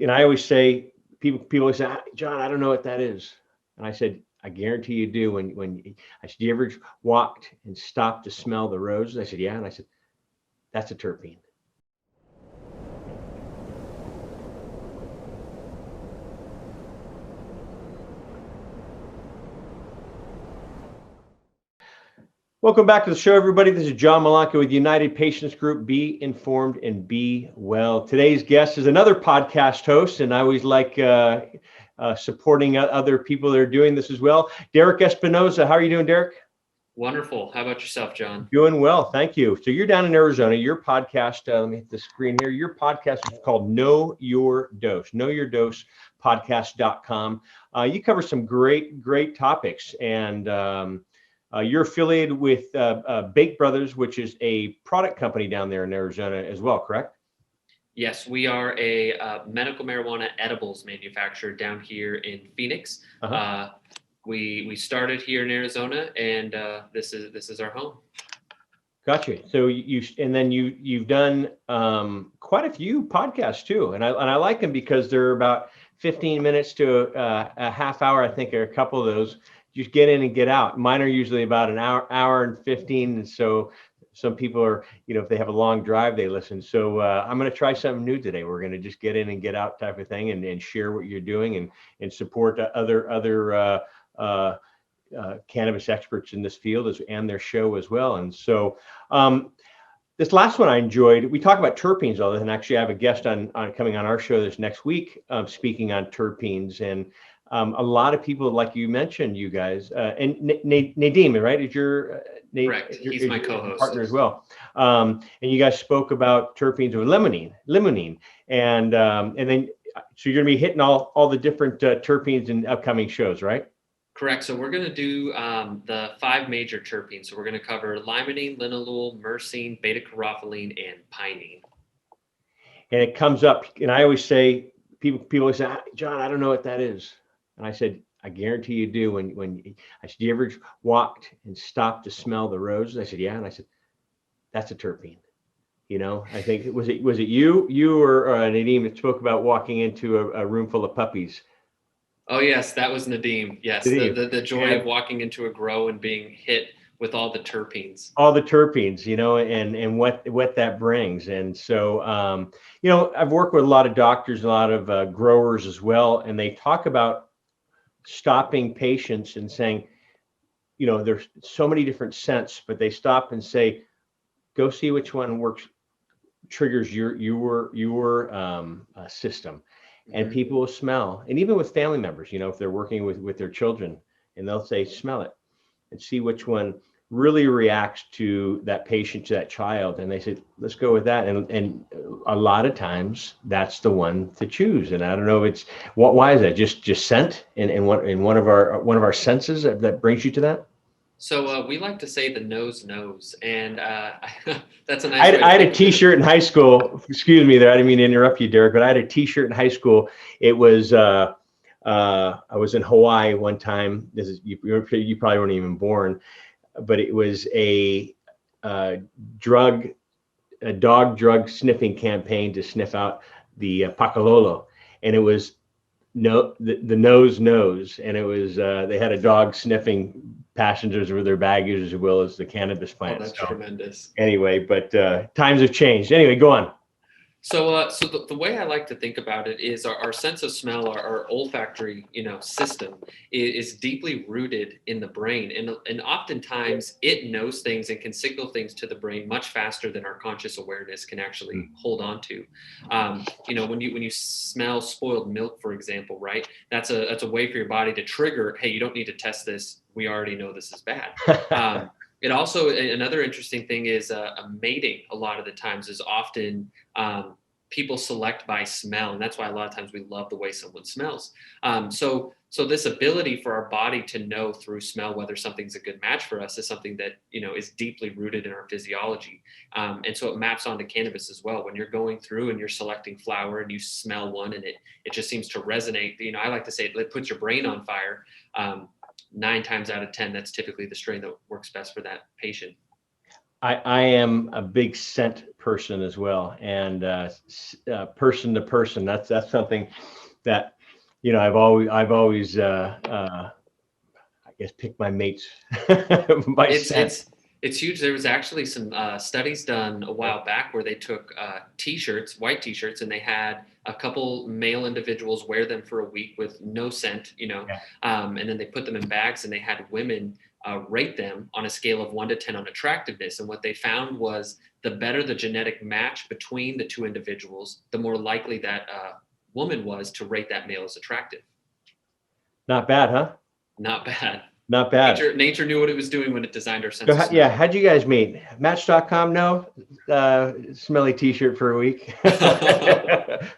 and I always say, people always say, John, I don't know what that is. And I said, I guarantee you do. I said, you ever walked and stopped to smell the roses? I said, yeah. And I said, that's a terpene. Welcome back to the show, everybody. This is John Malanca with United Patients Group. Be informed and be well. Today's guest is another podcast host, and I always like supporting other people that are doing this as well. Derek Espinoza. How are you doing, Derek? Wonderful. How about yourself, John? Doing well. Thank you. So you're down in Arizona. Your podcast, let me hit the screen here. Your podcast is called Know Your Dose, knowyourdosepodcast.com. You cover some great topics, and you're affiliated with Bake Brothers, which is a product company down there in Arizona as well, correct? Yes, we are a medical marijuana edibles manufacturer down here in Phoenix. Uh-huh. We started here in Arizona, and this is our home. Gotcha. So you've done quite a few podcasts too, and I like them because they're about 15 minutes to a half hour. I think are a couple of those. Just get in and get out. Mine are usually about an hour and 15. And so some people are, if they have a long drive, they listen. So I'm going to try something new today. We're going to just get in and get out type of thing, and share what you're doing and support other cannabis experts in this field and their show as well. And so this last one I enjoyed. We talk about terpenes all this, and actually I have a guest on coming on our show this next week, speaking on terpenes. And a lot of people, like you mentioned, you guys, and Nadeem, right? Is your correct? He's my co-host, partner as well. And you guys spoke about terpenes of limonene, and then so you're going to be hitting all the different terpenes in upcoming shows, right? Correct. So we're going to do the 5 major terpenes. So we're going to cover limonene, linalool, myrcene, beta-caryophyllene, and pinene. And it comes up, and I always say, people always say, John, I don't know what that is. And I said, I guarantee you do. I said, you ever walked and stopped to smell the roses? I said, yeah. And I said, that's a terpene. I think was it you or Nadeem that spoke about walking into a room full of puppies. Oh yes, that was Nadeem. Yes, the joy of walking into a grow and being hit with all the terpenes. All the terpenes, and what that brings. And so, I've worked with a lot of doctors, a lot of growers as well, and they talk about stopping patients and saying, there's so many different scents, but they stop and say, go see which one triggers your system. And people will smell, and even with family members, if they're working with their children, and they'll say, smell it and see which one really reacts to that patient, to that child. And they said, let's go with that. And a lot of times that's the one to choose. And I don't know, why is that? Just scent in one of our senses that brings you to that? So we like to say the nose knows, and that's a nice. I had a T-shirt in high school. Excuse me, there. I didn't mean to interrupt you, Derek, but I had a T-shirt in high school. It was I was in Hawaii one time. This is you probably weren't even born, but it was a dog drug sniffing campaign to sniff out the pakalolo, and it was the nose knows, and it was they had a dog sniffing passengers with their baggage as well as the cannabis plant. Oh, that's tremendous. Anyway, but times have changed. Anyway, go on. So the way I like to think about it is our sense of smell, our olfactory, system is deeply rooted in the brain, and oftentimes it knows things and can signal things to the brain much faster than our conscious awareness can actually hold on to. When you smell spoiled milk, for example, right? That's a way for your body to trigger, hey, you don't need to test this. We already know this is bad. It also, another interesting thing is mating a lot of the times is often people select by smell. And that's why a lot of times we love the way someone smells. So this ability for our body to know through smell whether something's a good match for us is something that, is deeply rooted in our physiology. And so it maps onto cannabis as well. When you're going through and you're selecting flower and you smell one and it just seems to resonate, I like to say it puts your brain on fire. 9 times out of 10, that's typically the strain that works best for that patient. I am a big scent person as well, and person to person, that's something that I've always I guess picked my mates by It's scent. it's it's huge. There was actually some studies done a Yeah. while back where they took t-shirts, white t-shirts, and they had a couple male individuals wear them for a week with no scent, Yeah. and then they put them in bags and they had women rate them on a scale of 1 to 10 on attractiveness. And what they found was the better the genetic match between the two individuals, the more likely that woman was to rate that male as attractive. Not bad, huh? Not bad. Not bad. Nature knew what it was doing when it designed our So sense of yeah, smell. how'd you guys meet? Match.com? No, smelly T-shirt for a week.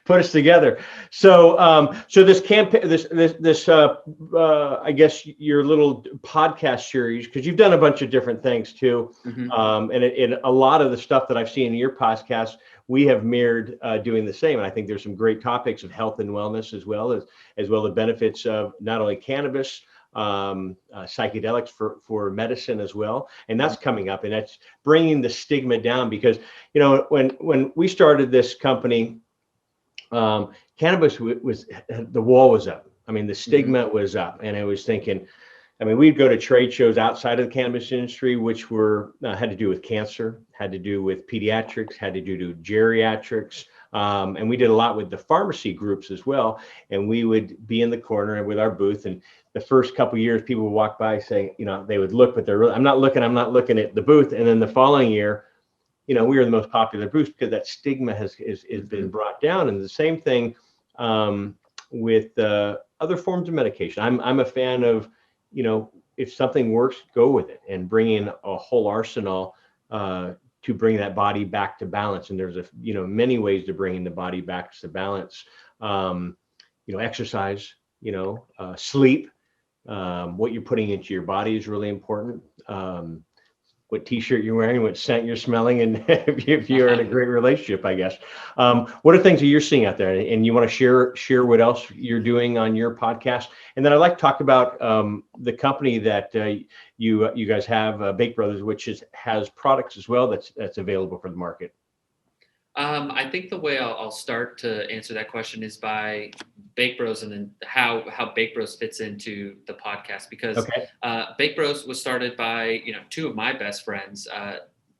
Put us together. So this campaign, this I guess your little podcast series, because you've done a bunch of different things too, Mhm. and a lot of the stuff that I've seen in your podcast, we have mirrored doing the same. And I think there's some great topics of health and wellness as well the benefits of not only cannabis, psychedelics for medicine as well, and that's coming up, and that's bringing the stigma down, because when we started this company, cannabis was the wall was up. I mean, the Mhm. stigma was up, and I was thinking, I mean, we'd go to trade shows outside of the cannabis industry, which were had to do with cancer, had to do with pediatrics, had to do to geriatrics, and we did a lot with the pharmacy groups as well. And we would be in the corner with our booth, and the first couple of years, people would walk by, say, they would look, but they're really, I'm not looking at the booth. And then the following year, we were the most popular booth because that stigma has been Mhm. brought down. And the same thing with other forms of medication. I'm a fan of, if something works, go with it, and bring in a whole arsenal to bring that body back to balance. And there's many ways to bringing the body back to balance. Exercise, sleep, what you're putting into your body is really important. What t-shirt you're wearing, what scent you're smelling, and if you're in a great relationship, I guess. What are things that you're seeing out there, and you want to share what else you're doing on your podcast? And then I'd like to talk about the company that you guys have, Bake Brothers, which has products as well that's available for the market. I think the way I'll start to answer that question is by Bake Bros, and then how Bake Bros fits into the podcast, because Okay. Bake Bros was started by two of my best friends,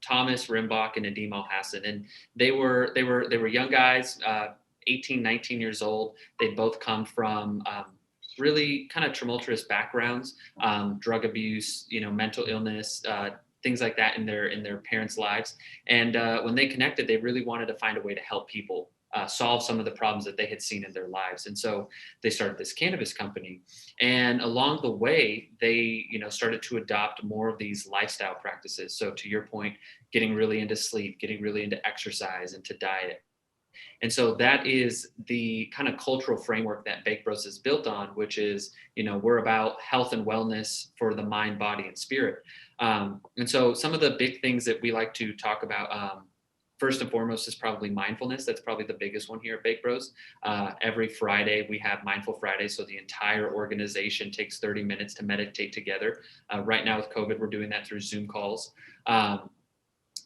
Thomas Rimbach and Nadim Al Hassan, and they were young guys, 18, 19 years old. They both come from really kind of tumultuous backgrounds, drug abuse, mental illness. Things like that in their parents' lives, and when they connected, they really wanted to find a way to help people solve some of the problems that they had seen in their lives. And so they started this cannabis company. And along the way, they started to adopt more of these lifestyle practices. So to your point, getting really into sleep, getting really into exercise, and to diet. And so that is the kind of cultural framework that Bake Bros is built on, which is, we're about health and wellness for the mind, body, and spirit. And so some of the big things that we like to talk about, first and foremost, is probably mindfulness. That's probably the biggest one here at Bake Bros. Every Friday, we have Mindful Friday. So the entire organization takes 30 minutes to meditate together. Right now with COVID, we're doing that through Zoom calls.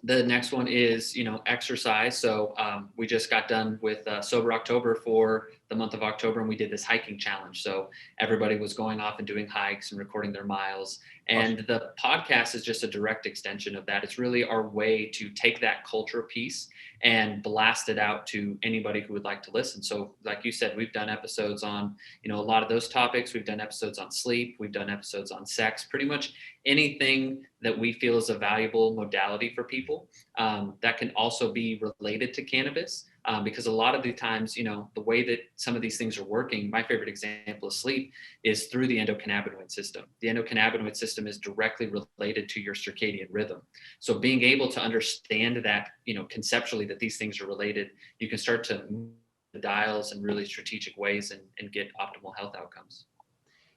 The next one is exercise. So we just got done with Sober October for the month of October, and we did this hiking challenge. So everybody was going off and doing hikes and recording their miles, and the podcast is just a direct extension of that. It's really our way to take that culture piece and blast it out to anybody who would like to listen. So like you said, we've done episodes on a lot of those topics. We've done episodes on sleep, we've done episodes on sex, pretty much anything that we feel is a valuable modality for people, that can also be related to cannabis, because a lot of the times, the way that some of these things are working, my favorite example of sleep is through the endocannabinoid system. The endocannabinoid system is directly related to your circadian rhythm. So being able to understand that, conceptually, that these things are related, you can start to move the dials in really strategic ways and get optimal health outcomes.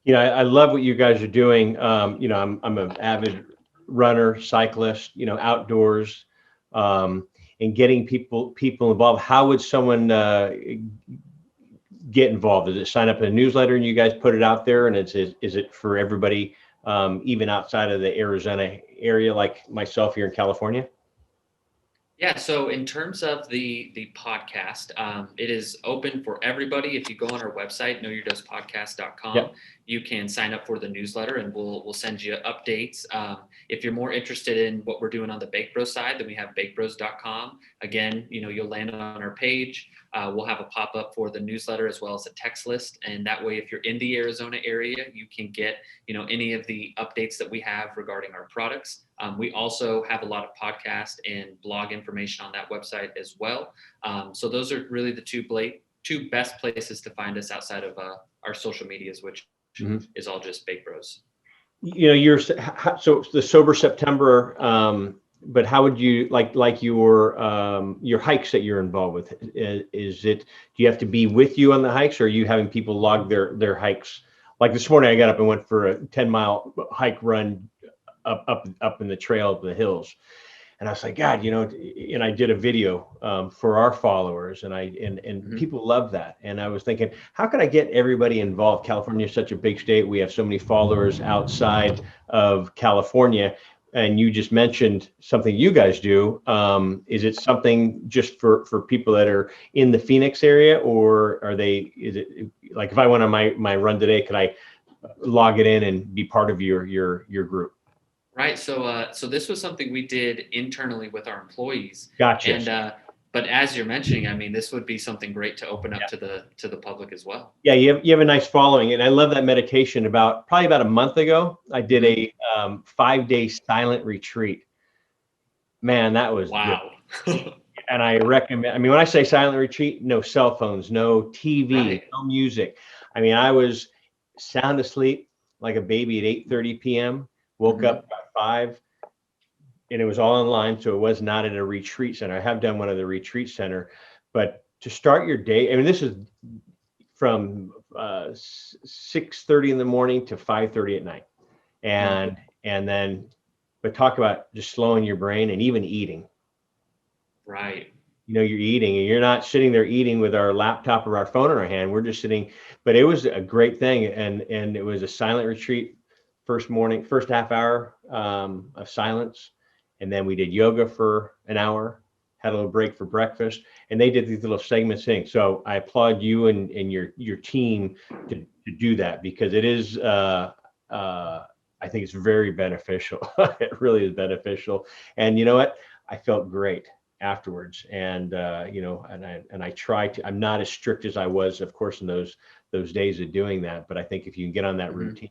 I love what you guys are doing. I'm an avid runner, cyclist, outdoors, and getting people involved. How would someone get involved? Is it sign up in a newsletter and you guys put it out there, and is it for everybody even outside of the Arizona area, like myself here in California? Yeah, so in terms of the podcast, it is open for everybody. If you go on our website, knowyourdospodcast.com, Yep. you can sign up for the newsletter, and we'll send you updates. If you're more interested in what we're doing on the Bake Bros side, then we have bakebros.com. Again, you'll land on our page. We'll have a pop-up for the newsletter as well as a text list, and that way, if you're in the Arizona area, you can get any of the updates that we have regarding our products. We also have a lot of podcast and blog information on that website as well. So those are really the two best places to find us outside of our social medias, which is all just Bake Bros. So the Sober September, but how would you like your hikes that you're involved with? Is it, do you have to be with you on the hikes, or are you having people log their hikes? Like this morning, I got up and went for a 10-mile hike run up in the trail of the hills. And I was like, God, and I did a video for our followers, and people love that. And I was thinking, how can I get everybody involved? California is such a big state. We have so many followers outside of California. And you just mentioned something you guys do. Is it something just for people that are in the Phoenix area, or is it like, if I went on my run today, could I log it in and be part of your group? Right. So this was something we did internally with our employees. Gotcha. And but as you're mentioning, I mean, this would be something great to open up to the public as well. Yeah, you have a nice following, and I love that meditation. Probably about a month ago, I did a 5-day silent retreat. Man, that was wow. Good. And I recommend. I mean, when I say silent retreat, no cell phones, no TV, Right. no music. I mean, I was sound asleep like a baby at 8:30 p.m. Woke up about 5, and it was all online, so it was not at a retreat center. I have done one at the retreat center, but to start your day, I mean, this is from 6:30 in the morning to 5:30 at night, and then, but talk about just slowing your brain and even eating. Right. You're eating, and you're not sitting there eating with our laptop or our phone in our hand. We're just sitting, but it was a great thing, and it was a silent retreat. First half hour of silence, and then we did yoga for an hour, had a little break for breakfast, and they did these little segments thing. So I applaud you and your team to do that, because it is I think it's very beneficial. It really is beneficial. And you know what? I felt great afterwards. And and I try to, I'm not as strict as I was, of course, in those days of doing that. But I think if you can get on that routine,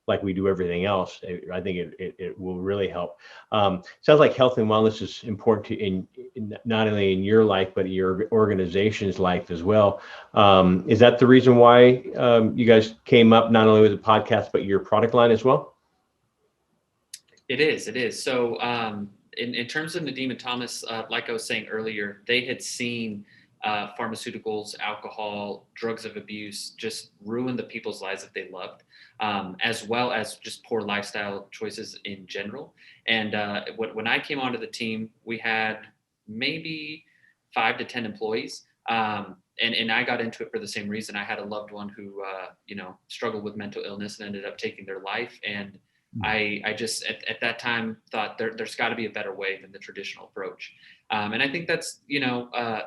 like we do everything else, I think it will really help. Sounds like health and wellness is important in not only in your life, but your organization's life as well. Is that the reason why you guys came up not only with a podcast, but your product line as well? It is. So in terms of Nadim and Thomas, like I was saying earlier, they had seen pharmaceuticals, alcohol, drugs of abuse just ruin the people's lives that they loved, as well as just poor lifestyle choices in general. And when I came onto the team, we had maybe 5 to 10 employees. And I got into it for the same reason. I had a loved one who, struggled with mental illness and ended up taking their life. And I just at that time thought there's got to be a better way than the traditional approach. And I think that's,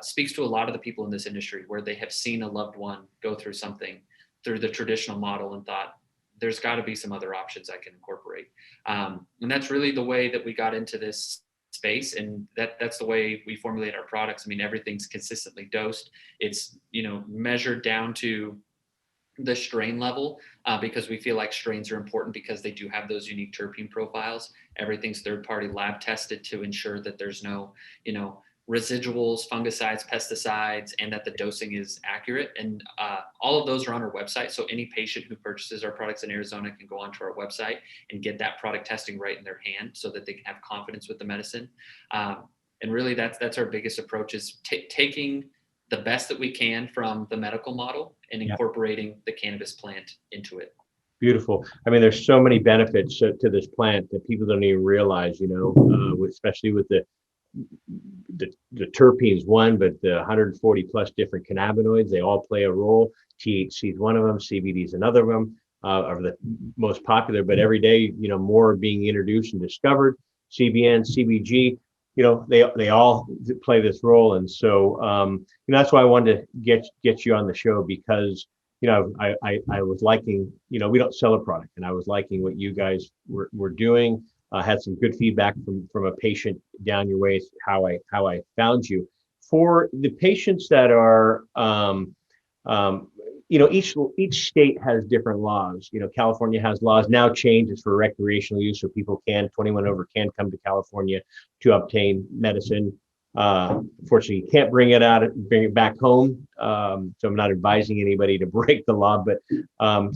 speaks to a lot of the people in this industry where they have seen a loved one go through something through the traditional model and thought there's got to be some other options I can incorporate. And that's really the way that we got into this space. And that's the way we formulate our products. I mean, everything's consistently dosed. It's, measured down to the strain level, because we feel like strains are important because they do have those unique terpene profiles. Everything's third-party lab tested to ensure that there's no, residuals, fungicides, pesticides, and that the dosing is accurate. And all of those are on our website. So any patient who purchases our products in Arizona can go onto our website and get that product testing right in their hand so that they can have confidence with the medicine. And really that's our biggest approach, is taking the best that we can from the medical model and incorporating the cannabis plant into it. Beautiful. I mean, there's so many benefits to this plant that people don't even realize, especially with the terpenes one, but the 140 plus different cannabinoids, they all play a role. THC is one of them, CBD is another of them. are the most popular, but every day, more are being introduced and discovered. CBN, CBG, they all play this role. And so, that's why I wanted to get you on the show, because, I was liking, we don't sell a product, and I was liking what you guys were doing. Had some good feedback from a patient down your way, how I found you. For the patients that are, each state has different laws. California has laws now changed. It's for recreational use, so people 21 over can come to California to obtain medicine. Fortunately, you can't bring it back home. So I'm not advising anybody to break the law, but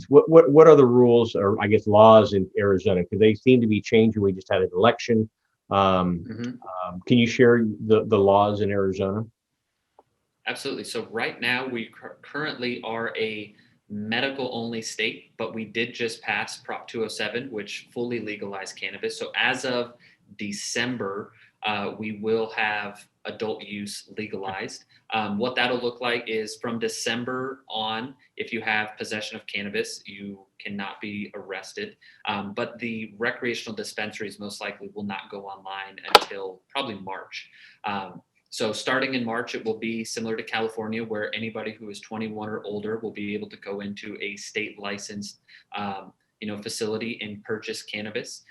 what are the rules, or I guess laws, in Arizona? Because they seem to be changing. We just had an election. Can you share the laws in Arizona? Absolutely. So right now we currently are a medical only state, but we did just pass Prop 207, which fully legalized cannabis. So as of December, we will have adult use legalized. What that'll look like is from December on, if you have possession of cannabis, you cannot be arrested. But the recreational dispensaries most likely will not go online until probably March. So starting in March, it will be similar to California, where anybody who is 21 or older will be able to go into a state licensed, facility and purchase cannabis.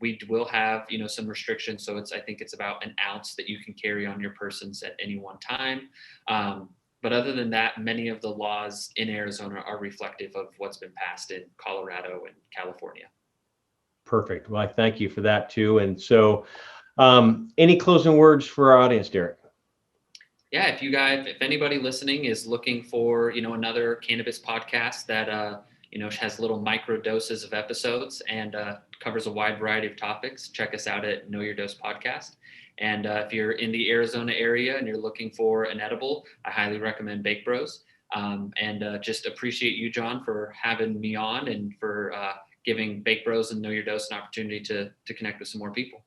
We will have, some restrictions. So I think it's about an ounce that you can carry on your persons at any one time. But other than that, many of the laws in Arizona are reflective of what's been passed in Colorado and California. Perfect. Well, I thank you for that too. And so, any closing words for our audience, Derek? Yeah, if anybody listening is looking for, another cannabis podcast that, has little micro doses of episodes and covers a wide variety of topics, check us out at Know Your Dose Podcast. And if you're in the Arizona area and you're looking for an edible, I highly recommend Bake Bros. And just appreciate you, John, for having me on and for giving Bake Bros and Know Your Dose an opportunity to connect with some more people.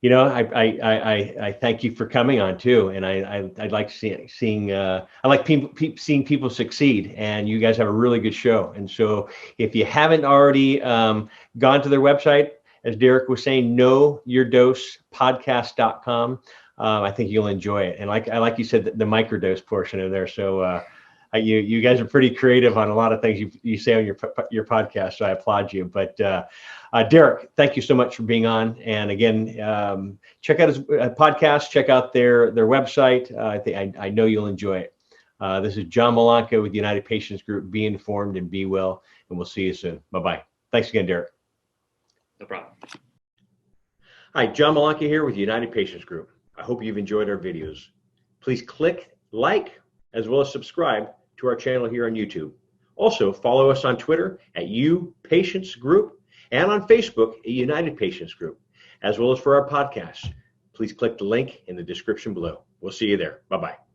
I thank you for coming on too, and I'd like seeing I like seeing people succeed, and you guys have a really good show. And so, if you haven't already gone to their website, as Derek was saying, knowyourdosepodcast.com, I think you'll enjoy it. And like you said, the microdose portion of there. So you guys are pretty creative on a lot of things you say on your podcast. So I applaud you. But Derek, thank you so much for being on. And again, check out his podcast. Check out their website. I know you'll enjoy it. This is John Malanca with United Patients Group. Be informed and be well. And we'll see you soon. Bye-bye. Thanks again, Derek. No problem. Hi, John Malanca here with United Patients Group. I hope you've enjoyed our videos. Please click like as well as subscribe to our channel here on YouTube. Also, follow us on Twitter at Patients Group and on Facebook at United Patients Group, as well as for our podcasts. Please click the link in the description below. We'll see you there. Bye-bye.